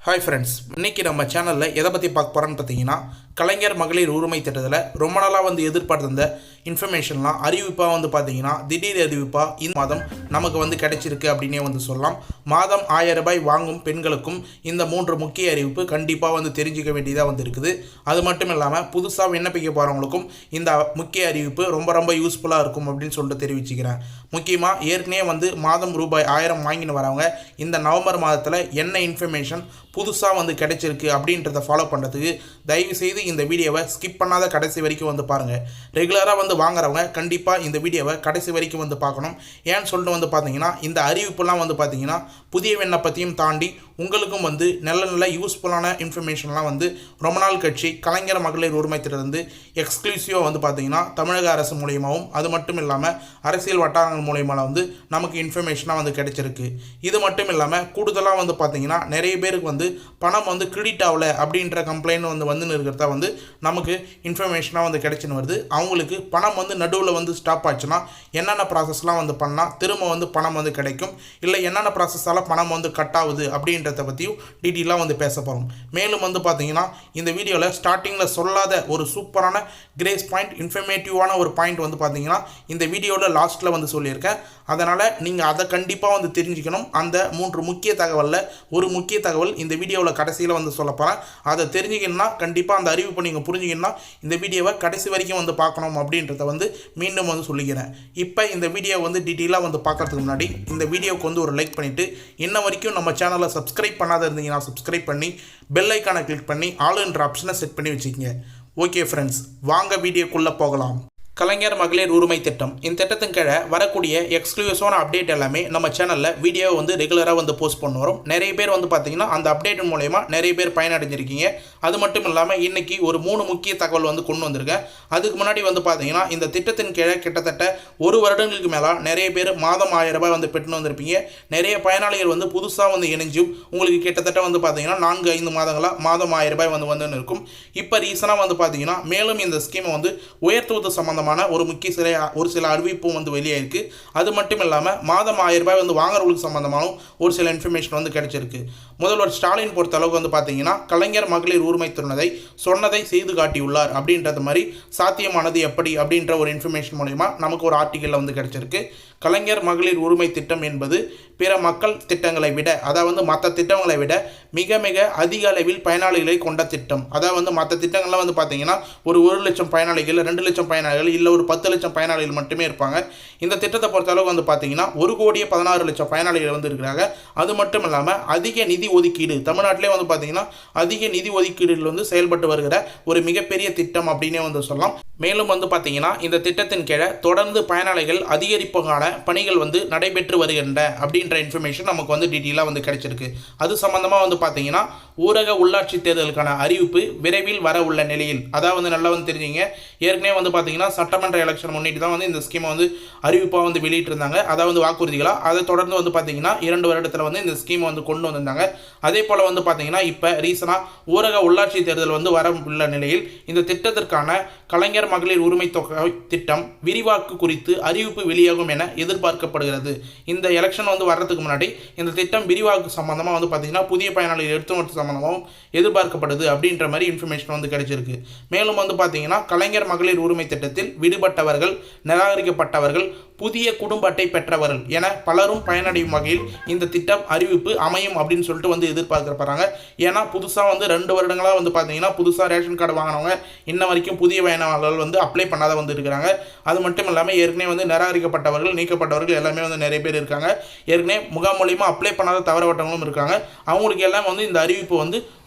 Hi friends, இன்றைக்கி நம்ம சேனலில் எதை பற்றி பார்க்க போகிறோன்னு பார்த்தீங்கன்னா, கலைஞர் மகளிர் உரிமை திட்டத்தில் ரொம்ப நாளாக எதிர்பார்த்திருந்த இன்ஃபர்மேஷன்லாம் அறிவிப்பாக பார்த்தீங்கன்னா திடீர் அறிவிப்பாக இந்த மாதம் நமக்கு கிடைச்சிருக்கு அப்படின்னே சொல்லலாம். மாதம் 1000 ரூபாய் வாங்கும் பெண்களுக்கும் இந்த 3 முக்கிய அறிவிப்பு கண்டிப்பாக தெரிஞ்சிக்க வேண்டியதாக இருக்குது. அது மட்டும் இல்லாமல் புதுசாக விண்ணப்பிக்க போகிறவங்களுக்கும் இந்த முக்கிய அறிவிப்பு ரொம்ப யூஸ்ஃபுல்லாக இருக்கும் அப்படின்னு சொல்லிட்டு தெரிவிச்சுக்கிறேன். முக்கியமாக ஏற்கனவே மாதம் ரூபாய் 1000 வாங்கின்னு வரவங்க இந்த நவம்பர் மாதத்தில் என்ன இன்ஃபர்மேஷன் புதுசாக கிடைச்சிருக்கு அப்படின்றத ஃபாலோ பண்ணுறதுக்கு தயவுசெய்து இந்த வீடியோவை ஸ்கிப் பண்ணாத கடைசி வரைக்கும் பாருங்கள். ரெகுலராக வாங்குறவங்க கண்டிப்பாக இந்த வீடியோவை கடைசி வரைக்கும் பார்க்கணும். ஏன்னு சொல்லிட்டு பார்த்தீங்கன்னா இந்த அறிவிப்புலாம் பார்த்தீங்கன்னா புதிய விண்ணப்பத்தையும் தாண்டி உங்களுக்கும் நல்ல யூஸ்ஃபுல்லான இன்ஃபர்மேஷன்லாம் ரொம்ப நாள் கட்சி கலைஞர் மகளிர் உரிமை திட்டத்திலிருந்து எக்ஸ்க்ளூசிவாக பார்த்தீங்கன்னா தமிழக அரசு மூலியமாகவும் அது மட்டும் இல்லாமல் அரசியல் வட்டாரங்கள் மூலியமாக நமக்கு இன்ஃபர்மேஷனாக கிடைச்சிருக்கு. இது மட்டும் இல்லாமல் கூடுதலாக பார்த்தீங்கன்னா நிறைய பேருக்கு பணம் கிரெடிட் ஆகல அப்படின்ற கம்ப்ளைண்ட் இருக்கிறதா நமக்கு இன்ஃபர்மேஷனாக கிடைச்சின்னு வருது. அவங்களுக்கு பணம் நடுவில் ஸ்டாப் ஆச்சுன்னா என்னென்ன ப்ராசஸ்லாம் பண்ணால் திரும்ப பணம் கிடைக்கும், இல்லை என்னென்ன ப்ராசஸால் பணம் கட் ஆகுது அப்படின்றத பற்றியும் டீட்டெயிலாக பேச போகிறோம். மேலும் பார்த்தீங்கன்னா இந்த வீடியோவில் ஸ்டார்டிங்கில் சொல்லாத ஒரு சூப்பரான கிரேஸ் பாயிண்ட், இன்ஃபர்மேட்டிவான ஒரு பாயிண்ட் பார்த்தீங்கன்னா இந்த வீடியோவில் லாஸ்ட்டில் சொல்லியிருக்கேன். அதனால் நீங்கள் அதை கண்டிப்பாக தெரிஞ்சுக்கணும். அந்த 3 முக்கிய தகவலில் ஒரு முக்கிய தகவல் இந்த வீடியோவில் கடைசியில் சொல்ல போகிறேன். அதை தெரிஞ்சுக்கணுன்னா கண்டிப்பாக அந்த அறிவிப்பை நீங்கள் புரிஞ்சுக்கணுன்னா இந்த வீடியோவை கடைசி வரைக்கும் பார்க்கணும் அப்படின்றத மீண்டும் சொல்லிக்கிறேன். இப்போ இந்த வீடியோ டீட்டெயிலாக பார்க்கறதுக்கு முன்னாடி இந்த வீடியோவுக்கு ஒரு லைக் பண்ணிவிட்டு இன்ன வரைக்கும் நம்ம சேனலை சப்ஸ்கிரைப் பண்ணாத இருந்தீங்கன்னா சப்ஸ்கிரைப் பண்ணி பெல் ஐக்கானை கிளிக் பண்ணி ஆளுன்ற ஆப்ஷனை செட் பண்ணி வச்சுக்கோங்க. ஓகே ஃப்ரெண்ட்ஸ், வாங்க வீடியோக்குள்ளே போகலாம். கலைஞர் மகளிர் உரிமை திட்டம், இந்த திட்டத்தின் கீழே வரக்கூடிய எக்ஸ்க்ளூசிவான அப்டேட் எல்லாமே நம்ம சேனலில் வீடியோ ரெகுலராக போஸ்ட் பண்ண வரும். நிறைய பேர் பார்த்தீங்கன்னா அந்த அப்டேட் மூலயமா நிறைய பேர் பயனடைஞ்சிருக்கீங்க. அது மட்டும் இல்லாமல் இன்றைக்கி ஒரு 3 முக்கிய தகவல் கொண்டு வந்திருக்கேன். அதுக்கு முன்னாடி பார்த்தீங்கன்னா இந்த திட்டத்தின் கீழே கிட்டத்தட்ட 1 வருடங்களுக்கு மேலே நிறைய பேர் மாதம் 1000 ரூபாய் பெற்றுன்னு வந்திருப்பீங்க. நிறைய பயனாளிகள் புதுசாக இணைஞ்சும் உங்களுக்கு கிட்டத்தட்ட பார்த்தீங்கன்னா 4-5 மாதங்களாக மாதம் 1000 ரூபாய் வந்துன்னு இருக்கும். இப்போ ரீசனாக பார்த்தீங்கன்னா மேலும் இந்த ஸ்கீமை உயர்த்துவது சம்பந்தமாக ஒரு சில அறிவிப்பும் வெளியாயிருக்கு. அது மட்டும் இல்லாமல் மாதம் 1000 ரூபாய் வாங்குறவங்களுக்கு சம்பந்தமான ஒரு சில இன்ஃபர்மேஷன் கிடைச்சிருக்கு. முதல்வர் ஸ்டாலின் பொறுத்த அளவுக்கு பார்த்தீங்கன்னா கலைஞர் மகளிர் உரிமை சொன்னதை செய்து காட்டியுள்ளார் அப்படின்றது மாதிரி சாத்தியமானது எப்படி அப்படின்ற ஒரு இன்ஃபர்மேஷன் மூலமா நமக்கு ஒரு ஆர்டிக்கலில் கிடைச்சிருக்கு. கலைஞர் மகளிர் உரிமை திட்டம் என்பது பிற மக்கள் திட்டங்களை விட, அதாவது மற்ற திட்டங்களை விட மிக மிக அதிக அளவில் பயனாளிகளை கொண்ட திட்டம். அதாவது மற்ற திட்டங்கள்லாம் பார்த்தீங்கன்னா ஒரு 1 லட்சம் பயனாளிகள், 2 லட்சம் பயனாளிகள், இல்லை ஒரு 10 லட்சம் பயனாளிகள் மட்டுமே இருப்பாங்க. இந்த திட்டத்தை பொறுத்த அளவுக்கு பார்த்தீங்கன்னா 1,16,00,000 பயனாளிகள் இருக்கிறாங்க. அது மட்டும் இல்லாமல் அதிக நிதி ஒதுக்கீடு, தமிழ்நாட்டிலே பார்த்தீங்கன்னா அதிக நிதி ஒதுக்கீடுகள் செயல்பட்டு வருகிற ஒரு மிகப்பெரிய திட்டம் அப்படின்னே சொல்லலாம். மேலும் பார்த்தீங்கன்னா இந்த திட்டத்தின் கீழே தொடர்ந்து பயனாளிகள் அதிகரிப்புக்கான பணிகள் நடைபெற்று வருகின்ற அப்படின்ற இன்ஃபர்மேஷன் நமக்கு டீட்டெயிலாக கிடைச்சிருக்கு. அது சம்பந்தமாக பார்த்தீங்கன்னா ஊரக உள்ளாட்சி தேர்தலுக்கான அறிவிப்பு விரைவில் வர உள்ள நிலையில், அதாவது நல்லா தெரிஞ்சுங்க, ஏற்கனவே பார்த்தீங்கன்னா சட்டமன்ற எலெக்ஷன் முன்னிட்டு தான் இந்த ஸ்கீமை அறிவிப்பாக வெளியிட்டிருந்தாங்க, அதாவது வாக்குறுதிகளாக. அதை தொடர்ந்து பார்த்தீங்கன்னா 2 வருடத்தில் இந்த ஸ்கீமை கொண்டு வந்திருந்தாங்க. அதே போல் பார்த்தீங்கன்னா இப்போ ரீசனாக ஊரக உள்ளாட்சி தேர்தல் வர உள்ள நிலையில் இந்த திட்டத்திற்கான கலைஞர் மகளிர் உரிமை தொகை திட்டம் விரிவாக்கு குறித்து அறிவிப்பு வெளியாகும் என எதிர்பார்க்கப்படுகிறது. இந்த எலெக்ஷன் வர்றதுக்கு முன்னாடி இந்த திட்டம் விரிவாக்கு சம்பந்தமாக பார்த்தீங்கன்னா புதிய பயனாளிகள் எடுத்து சம்பந்தமாகவும் எதிர்பார்க்கப்படுது அப்படின்ற மாதிரி இன்ஃபர்மேஷன் கிடைச்சிருக்கு. மேலும் பார்த்தீங்கன்னா கலைஞர் மகளிர் உரிமை திட்டத்தில் விடுபட்டவர்கள், நிராகரிக்கப்பட்டவர்கள், புதிய குடும்ப அட்டை பெற்றவர்கள் என பலரும் பயனடையும் வகையில் இந்த திட்டம் அறிவிப்பு அமையும் அப்படின்னு சொல்லிட்டு எதிர்பார்க்கப்படுறாங்க. ஏன்னா புதுசாக 2 வருடங்களாக பார்த்தீங்கன்னா புதுசாக ரேஷன் கார்டு வாங்கினவங்க இன்ன வரைக்கும் புதிய பயனாளர்கள் அப்ளை பண்ணாத இருக்கிறாங்க. அது மட்டும் இல்லாமல் ஏற்கனவே நிராகரிக்கப்பட்டவர்கள், நீக்கப்பட்டவர்கள் எல்லாமே நிறைய பேர் இருக்காங்க. ஏற்கனவே முகாம் மூலியமாக அப்ளை பண்ணாத தவறவட்டவங்களும் இருக்காங்க. அவங்களுக்கு எல்லாம் இந்த அறிவிப்பு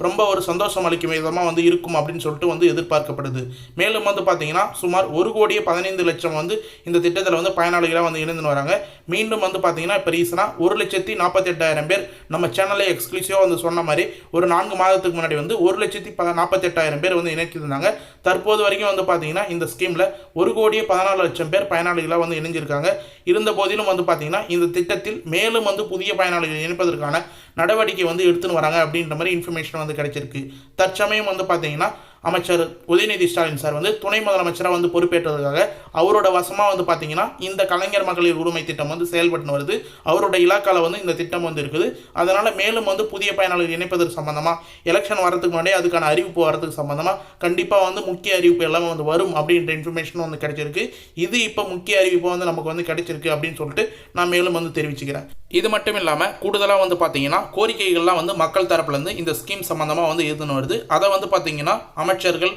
ரொம்ப ஒரு சந்தோஷம் அளிக்கும் விதமாக இருக்கும் அப்படின்னு சொல்லிட்டு எதிர்பார்க்கப்படுது. மேலும் பார்த்தீங்கன்னா சுமார் 1,15,00,000 இந்த திட்டத்தில் பயனாளிகளாக இணைந்து வராங்க. மீண்டும் பார்த்தீங்கன்னா இப்போ ரீசனாக 1,48,000 பேர் நம்ம சேனலை எக்ஸ்க்ளூசிவாக சொன்ன மாதிரி ஒரு 4 மாதத்துக்கு முன்னாடி 1,48,000 பேர் இணைச்சிருந்தாங்க. தற்போது வரைக்கும் பார்த்தீங்கன்னா இந்த ஸ்கீமில் 1,14,00,000 பேர் பயனாளிகளாக இணைஞ்சிருக்காங்க. இருந்த போதிலும் பார்த்தீங்கன்னா இந்த திட்டத்தில் மேலும் புதிய பயனாளிகள் இணைப்பதற்கான நடவடிக்கை எடுத்துன்னு வராங்க அப்படின்ற மாதிரி இன்ஃபர்மேஷன் கிடைச்சிருக்கு. தற்சமயம் பார்த்தீங்கன்னா அமைச்சர் உதயநிதி ஸ்டாலின் சார் வந்து துணை முதலமைச்சராக வந்து பொறுப்பேற்றதுக்காக அவரோட வசமாக வந்து பார்த்தீங்கன்னா இந்த கலைஞர் மகளிர் உரிமை திட்டம் வந்து செயல்பட்டு வருது. அவரோட இலாக்காவில் வந்து இந்த திட்டம் வந்து இருக்குது. அதனால் மேலும் வந்து புதிய பயனாளர்கள் இணைப்பதற்கு சம்பந்தமாக எலெக்ஷன் வரதுக்கு முன்னாடி அதுக்கான அறிவிப்பு வரதுக்கு சம்பந்தமாக கண்டிப்பாக வந்து முக்கிய அறிவிப்பு எல்லாமே வந்து வரும் அப்படின்ற இன்ஃபர்மேஷன் வந்து கிடைச்சிருக்கு. இது இப்போ முக்கிய அறிவிப்பு வந்து நமக்கு வந்து கிடைச்சிருக்கு அப்படின்னு சொல்லிட்டு நான் மேலும் வந்து தெரிவிச்சுக்கிறேன். இது மட்டும் இல்லாமல் கூடுதலாக வந்து பார்த்தீங்கன்னா கோரிக்கைகள்லாம் வந்து மக்கள் தரப்புலேருந்து இந்த ஸ்கீம் சம்மந்தமாக வந்து எழுதுன்னு வருது. அதை வந்து பார்த்தீங்கன்னா அமைச்சர்கள்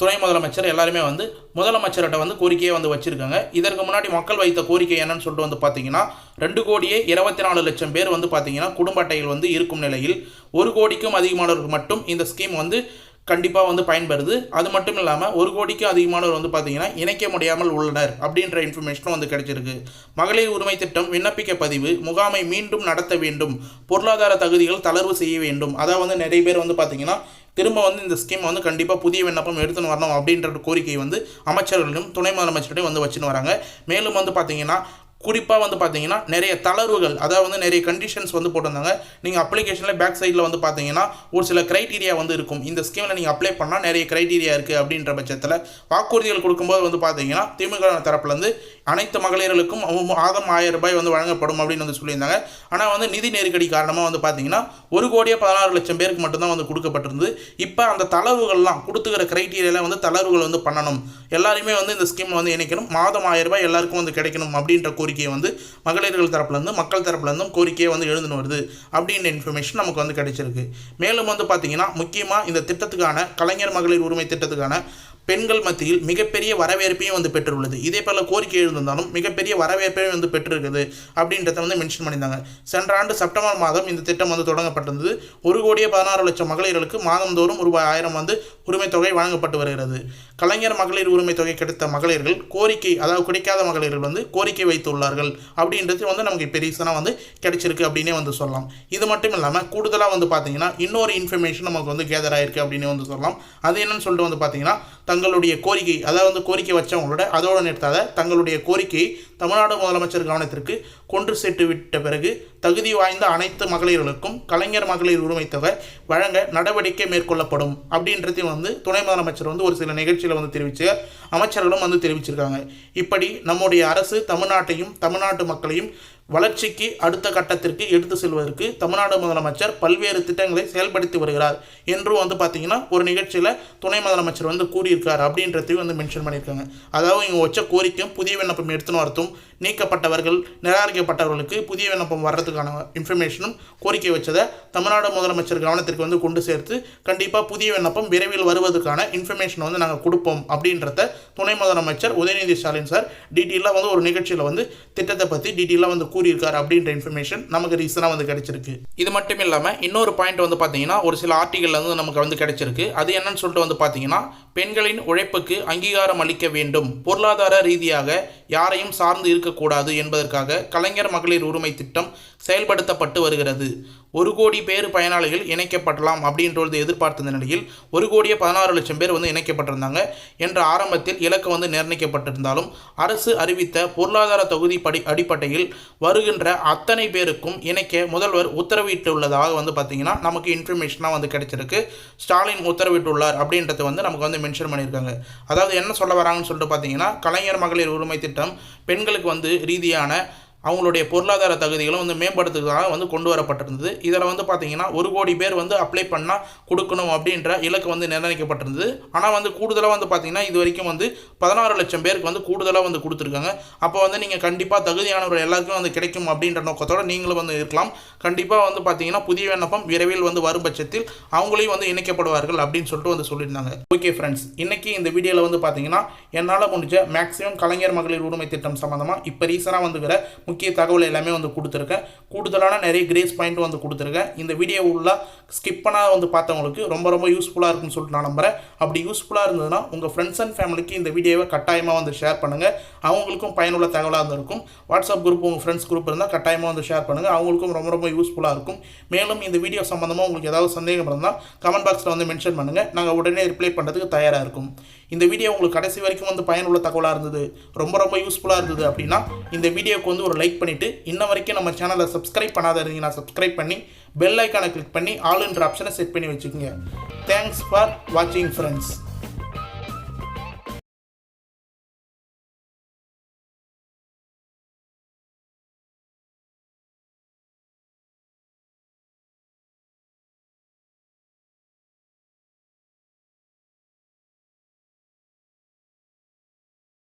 துணை முதலமைச்சர் எல்லாருமே வந்து முதலமைச்சர்கிட்ட வந்து கோரிக்கையை வந்து வச்சுருக்காங்க. இதற்கு முன்னாடி மக்கள் வைத்த கோரிக்கை என்னன்னு சொல்லிட்டு வந்து பார்த்தீங்கன்னா 2,24,00,000 பேர் வந்து பார்த்தீங்கன்னா குடும்ப அட்டைகள் வந்து இருக்கும் நிலையில் 1 கோடிக்கும் அதிகமானவர்கள் மட்டும் இந்த ஸ்கீம் வந்து கண்டிப்பாக வந்து பயன்பெறுது. அது மட்டும் இல்லாமல் 1 கோடிக்கும் அதிகமானவர் வந்து பார்த்தீங்கன்னா இணைக்க முடியாமல் உள்ளனர் அப்படின்ற இன்ஃபர்மேஷனும் வந்து கிடைச்சிருக்கு. மகளிர் உரிமை திட்டம் விண்ணப்பிக்க பதிவு முகாமை மீண்டும் நடத்த வேண்டும், பொருளாதார தகுதிகள் தளர்வு செய்ய வேண்டும். அதாவது வந்து நிறைய பேர் வந்து பார்த்தீங்கன்னா திரும்ப வந்து இந்த ஸ்கீம் வந்து கண்டிப்பாக புதிய விண்ணப்பம் எடுத்துன்னு வரணும் அப்படின்ற கோரிக்கை வந்து அமைச்சர்களும் துணை முதலமைச்சர்கிட்டையும் வந்து வச்சுன்னு வராங்க. மேலும் வந்து பார்த்தீங்கன்னா குறிப்பாக வந்து பார்த்தீங்கன்னா நிறைய தளர்வுகள், அதாவது வந்து நிறைய கண்டிஷன்ஸ் வந்து போட்டிருந்தாங்க. நீங்கள் அப்ளிகேஷனில் பேக் சைடில் வந்து பார்த்தீங்கன்னா ஒரு சில க்ரைட்டீரியா வந்து இருக்கும். இந்த ஸ்கீமில் நீங்கள் அப்ளை பண்ணால் நிறைய க்ரைட்டீரியா இருக்குது அப்படின்ற பட்சத்தில் வாக்குறுதிகள் கொடுக்கும்போது வந்து பார்த்தீங்கன்னா திமுக தரப்புலேருந்து அனைத்து மகளிர்களுக்கும் மாதம் 1000 ரூபாய் வந்து வழங்கப்படும் அப்படின்னு வந்து சொல்லியிருந்தாங்க. ஆனால் வந்து நிதி நெருக்கடி காரணமாக வந்து பார்த்தீங்கன்னா 1,16,00,000 பேருக்கு மட்டும்தான் வந்து கொடுக்கப்பட்டிருந்தது. இப்போ அந்த தளர்வுகள்லாம் கொடுத்துக்கிற க்ரைட்டீரியாவில் வந்து தளர்வுகள் வந்து பண்ணணும், எல்லாருமே வந்து இந்த ஸ்கீம் வந்து இணைக்கணும், மாதம் 1000 ரூபாய் எல்லாருக்கும் வந்து கிடைக்கணும் அப்படின்ற கோரிக்கை வந்து மகளிர்கள் தரப்புலேருந்து மக்கள் தரப்புலேருந்தும் கோரிக்கையை வந்து எழுதுன்னு வருது அப்படின்ற இன்ஃபர்மேஷன் நமக்கு வந்து கிடைச்சிருக்கு. மேலும் வந்து பார்த்தீங்கன்னா முக்கியமாக இந்த திட்டத்துக்கான கலைஞர் மகளிர் உரிமை திட்டத்துக்கான பெண்கள் மத்தியில் மிகப்பெரிய வரவேற்பையும் வந்து பெற்றுள்ளது. இதே போல கோரிக்கை எழுந்திருந்தாலும் மிகப்பெரிய வரவேற்பையும் வந்து பெற்றிருக்குது அப்படின்றத வந்து மென்ஷன் பண்ணியிருந்தாங்க. சென்ற ஆண்டு செப்டம்பர் மாதம் இந்த திட்டம் வந்து தொடங்கப்பட்டிருந்தது. 1,16,00,000 மகளிர்களுக்கு மாதந்தோறும் ரூபாய் 1000 வந்து உரிமை தொகை வழங்கப்பட்டு வருகிறது. கலைஞர் மகளிர் உரிமை தொகை கிடைத்த மகளிர்கள் கோரிக்கை, அதாவது கிடைக்காத மகளிர்கள் வந்து கோரிக்கை வைத்துள்ளார்கள் அப்படின்றது வந்து நமக்கு பெரியசனாக வந்து கிடைச்சிருக்கு அப்படின்னே வந்து சொல்லலாம். இது மட்டும் இல்லாமல் கூடுதலாக வந்து பார்த்தீங்கன்னா இன்னொரு இன்ஃபர்மேஷன் நமக்கு வந்து கேதர் ஆயிருக்கு அப்படின்னு வந்து சொல்லலாம். அது என்னன்னு சொல்லிட்டு வந்து பார்த்தீங்கன்னா தங்களுடைய கோரிக்கை, அதாவது வந்து கோரிக்கை வச்சவங்களோட அதோடு நிறுத்தாத தங்களுடைய கோரிக்கையை தமிழ்நாடு முதலமைச்சர் கவனத்திற்கு கொண்டு சேர்த்து விட்ட பிறகு தகுதி வாய்ந்த அனைத்து மகளிர்களுக்கும் கலைஞர் மகளிர் உரிமை தொகை வழங்க நடவடிக்கை மேற்கொள்ளப்படும் அப்படின்றதையும் வந்து துணை முதலமைச்சர் வந்து ஒரு சில நிகழ்ச்சியில் வந்து தெரிவித்து அமைச்சர்களும் வந்து தெரிவிச்சிருக்காங்க. இப்படி நம்முடைய அரசு தமிழ்நாட்டையும் தமிழ்நாட்டு மக்களையும் வளர்ச்சிக்கு அடுத்த கட்டத்திற்கு எடுத்து செல்வதற்கு தமிழ்நாடு முதலமைச்சர் பல்வேறு திட்டங்களை செயல்படுத்தி வருகிறார் என்றும் வந்து பார்த்தீங்கன்னா ஒரு நிகழ்ச்சியில் துணை முதலமைச்சர் வந்து கூறியிருக்கார் அப்படின்றதையும் வந்து மென்ஷன் பண்ணியிருக்காங்க. அதாவது இவங்க வச்ச கோரிக்கையும் புதிய விண்ணப்பம் எடுத்துன்னு வரத்தும் நீக்கப்பட்டவர்கள் நிராகரிக்கப்பட்டவர்களுக்கு புதிய விண்ணப்பம் வர்றதுக்கான இன்ஃபர்மேஷனும் கோரிக்கை வச்சதை தமிழ்நாடு முதலமைச்சர் கவனத்திற்கு வந்து கொண்டு சேர்த்து கண்டிப்பாக புதிய விண்ணப்பம் விரைவில் வருவதற்கான இன்ஃபர்மேஷன் வந்து நாங்கள் கொடுப்போம் அப்படின்றத துணை முதலமைச்சர் உதயநிதி ஸ்டாலின் சார் டீட்டெயிலாக வந்து ஒரு நிகழ்ச்சியில் வந்து திட்டத்தை பற்றி டீட்டெயிலாக வந்து கூறியிருக்கார் அப்படின்ற இன்ஃபர்மேஷன் நமக்கு ரீசனாக வந்து கிடைச்சிருக்கு. இது மட்டும் இல்லாமல் இன்னொரு பாயிண்ட் வந்து பார்த்தீங்கன்னா ஒரு சில ஆர்டிகல் வந்து நமக்கு வந்து கிடைச்சிருக்கு. அது என்னன்னு சொல்லிட்டு வந்து பார்த்தீங்கன்னா பெண்களின் உழைப்புக்கு அங்கீகாரம் அளிக்க வேண்டும், பொருளாதார ரீதியாக யாரையும் சார்ந்து இருக்கக்கூடாது என்பதற்காக கலைஞர் மகளிர் உரிமை திட்டம் செயல்படுத்தப்பட்டு வருகிறது. 1 கோடி பேர் பயனாளிகள் இணைக்கப்படலாம் அப்படின்றது எதிர்பார்த்த நிலையில் 1,16,00,000 பேர் வந்து இணைக்கப்பட்டிருந்தாங்க என்ற ஆரம்பத்தில் இலக்கு வந்து நிர்ணயிக்கப்பட்டிருந்தாலும் அரசு அறிவித்த பொருளாதார தொகுதி அடிப்படையில் வருகின்ற அத்தனை பேருக்கும் இணைக்க முதல்வர் உத்தரவிட்டுள்ளதாக வந்து பார்த்தீங்கன்னா நமக்கு இன்ஃபர்மேஷனாக வந்து கிடைச்சிருக்கு. ஸ்டாலின் உத்தரவிட்டுள்ளார் அப்படின்றத வந்து நமக்கு வந்து மென்ஷன் பண்ணியிருக்காங்க. அதாவது என்ன சொல்ல வராங்கன்னு சொல்லிட்டு பார்த்தீங்கன்னா கலைஞர் மகளிர் உரிமை திட்டம் பெண்களுக்கு வந்து ரீதியான அவங்களுடைய பொருளாதார தகுதிகளும் வந்து மேம்படுத்துறதுக்காக வந்து கொண்டு வரப்பட்டிருந்தது. இதில் வந்து பார்த்தீங்கன்னா 1 கோடி பேர் வந்து அப்ளை பண்ணால் கொடுக்கணும் அப்படின்ற இலக்கு வந்து நிர்ணயிக்கப்பட்டிருந்தது. ஆனால் வந்து கூடுதலாக வந்து பார்த்தீங்கன்னா இது வரைக்கும் வந்து 16 லட்சம் பேருக்கு வந்து கூடுதலாக வந்து கொடுத்துருக்காங்க. அப்போ வந்து நீங்கள் கண்டிப்பாக தகுதியானவர் எல்லாருக்கும் வந்து கிடைக்கும் அப்படின்ற நோக்கத்தோடு நீங்களும் வந்து இருக்கலாம். கண்டிப்பாக வந்து பார்த்தீங்கன்னா புதிய விண்ணப்பம் விரைவில் வந்து வரும் பட்சத்தில் அவங்களையும் வந்து இணைக்கப்படுவார்கள் அப்படின்னு சொல்லிட்டு வந்து சொல்லியிருந்தாங்க. ஓகே ஃப்ரெண்ட்ஸ், இன்றைக்கி இந்த வீடியோவில் வந்து பார்த்தீங்கன்னா என்னால் முடிஞ்ச மேக்ஸிமம் கலைஞர் மகளிர் உரிமை திட்டம் சம்மந்தமாக இப்போ ரீசனாக வந்துக்கிற முக்கிய தகவல் எல்லாமே வந்து கொடுத்துருக்கேன். கூடுதலான நிறைய கிரேஸ் பாயிண்ட் வந்து கொடுத்துருக்கேன். இந்த வீடியோ உள்ள ஸ்கிப் பண்ணால் வந்து பார்த்தவங்களுக்கு ரொம்ப ரொம்ப யூஸ்ஃபுல்லாக இருக்குன்னு சொல்லிட்டு நான் நம்புகிறேன். அப்படி யூஸ்ஃபுல்லாக இருந்ததுன்னா உங்கள் ஃப்ரெண்ட்ஸ் அண்ட் ஃபேமிலிக்கு இந்த வீடியோவை கட்டாயமாக வந்து ஷேர் பண்ணுங்கள். அவங்களுக்கும் பயனுள்ள தகவலாக இருந்திருக்கும். வாட்ஸ்அப் குரூப் உங்கள் ஃப்ரெண்ட்ஸ் குரூப் இருந்தால் கட்டாயமாக வந்து ஷேர் பண்ணுங்கள். அவங்களுக்கும் ரொம்ப ரொம்ப யூஸ்ஃபுல்லாக இருக்கும். மேலும் இந்த வீடியோ சம்மந்தமாக உங்களுக்கு ஏதாவது சந்தேகம் இருந்தால் கமெண்ட் பாக்ஸில் வந்து மென்ஷன் பண்ணுங்கள். நாங்கள் உடனே ரிப்ளை பண்ணுறதுக்கு தயாராக இருக்கும். இந்த வீடியோ உங்களுக்கு கடைசி வரைக்கும் வந்து பயனுள்ள தகவலாக இருந்தது, ரொம்ப ரொம்ப யூஸ்ஃபுல்லாக இருந்தது அப்படின்னா இந்த வீடியோக்கு வந்து ஒரு லைக் பண்ணிவிட்டு இன்ன வரைக்கும் நம்ம சேனலை சப்ஸ்கிரைப் பண்ணாத இருந்தீங்கன்னா சப்ஸ்கிரைப் பண்ணி பெல் ஐக்கானை கிளிக் பண்ணி ஆல் என்ற ஆப்ஷனை செட் பண்ணி வச்சுக்கோங்க. தேங்க்ஸ் ஃபார் வாட்சிங் ஃப்ரெண்ட்ஸ்.